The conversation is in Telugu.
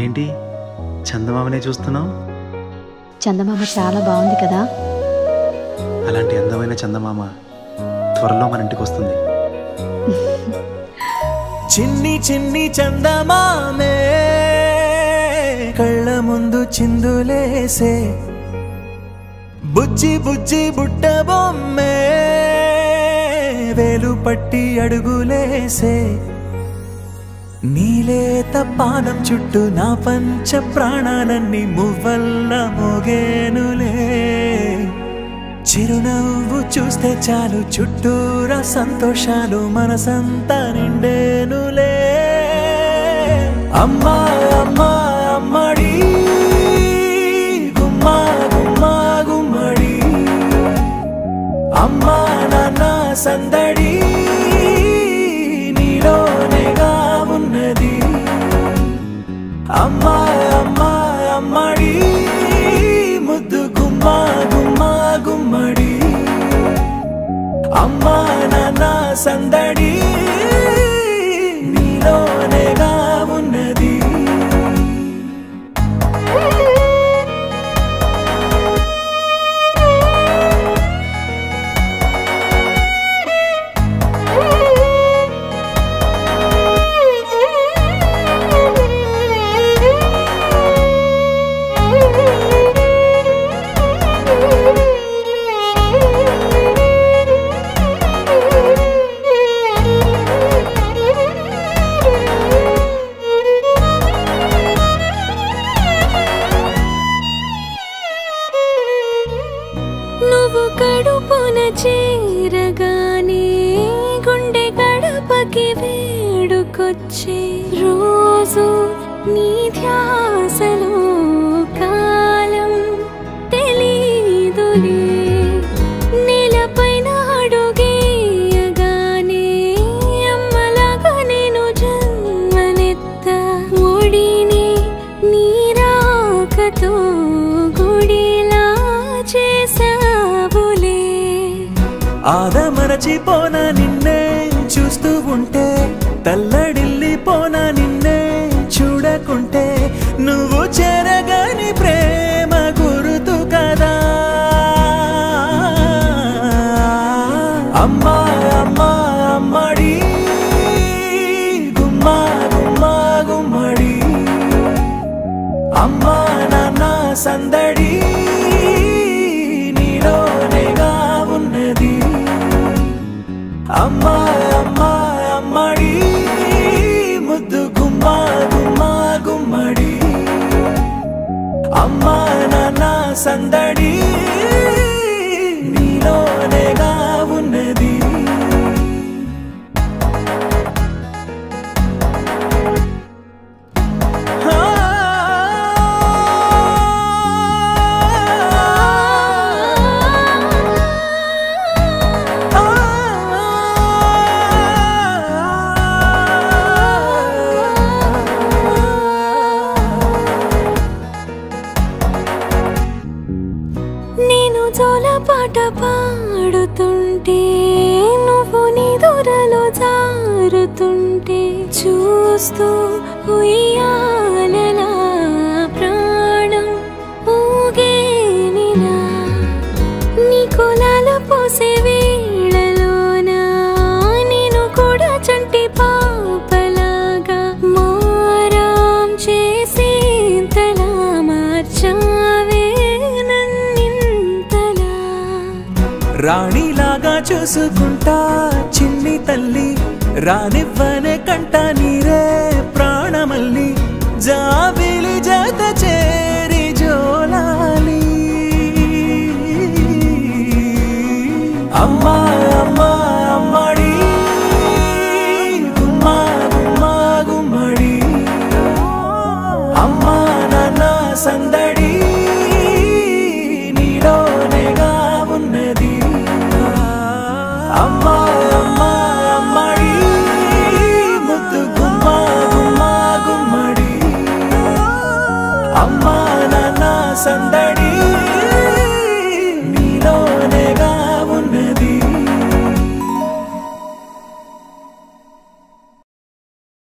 ఏంటి చందమామనే చూస్తున్నావు? చందమామ చాలా బాగుంది కదా. అలాంటి అందమైన చందమామ త్వరలో మన ఇంటికి వస్తుంది. చిన్ని చిన్ని చందమామే కళ్ళ ముందు చిందులేసే, బుజ్జి బుజ్జి బుట్ట బొమ్మే వేలు పట్టి అడుగులేసే, నీలేత పానం చుట్టూ నా పంచ ప్రాణాలన్నీ మువ్వల్ల మోగేనులే, చిరునవ్వు చూస్తే చాలు చుట్టూరా సంతోషాలు మనసంతా నిండేనులే. అమ్మా అమ్మా అమ్మడి గుమ్మా గుమ్మా గుమ్మడి, అమ్మా నాన్న సందడి నీలోనేగా ఉన్నది. అమ్మా అమ్మా అమ్మడి ముద్దు గుమ్మా గుమ్మా గుమ్మడి, అమ్మా నాన్న సందడి నీలోనేగా ఉన్నది. నువ్వు కడుపున చేరగానే గుండె గడపకి వేడుకొచ్చే, రోజు నీ ధ్యాసలో కాలం తెలీదులే, నేలపైన అడుగేయగానే అమ్మలాగా నేను జన్మనెత్త, ఒడిని నీ రాకతో గుడిలా చేసావులే. ఆదమరచిపోనా నిన్నే చూస్తూ ఉంటే, తల్లడిల్లిపోనా నిన్నే చూడకుంటే, నువ్వు చెరగని ప్రేమ గురుతు కదా. అమ్మా అమ్మా అమ్మడి గుమ్మా గుమ్మా గుమ్మడి, అమ్మా నాన్న సందడి నీలోనేగా ఉన్నది. అమ్మా అమ్మా అమ్మడి ముద్దు గుమ్మా గుమ్మా గుమ్మడి, అమ్మా నాన్న సందడి నీలోనేగా ఉన్నది. నేను జోలపాట పాడుతుంటే, నువ్వు నిదురలో జారుతుంటే, చూస్తూ ఉయ్యాలలా ప్రాణం ఊగేనిలా, నీ కులాల పోసే వేళలోన నేను కూడా చంటి పాపలాగా మారాం చేసేంతలా మార్చావే నన్నింతలా. రాణిలాగా చూసుకుంటా చిన్ని తల్లి, రానివ్వనే కంట నీరే ప్రాణమల్లి, జాబిలి జత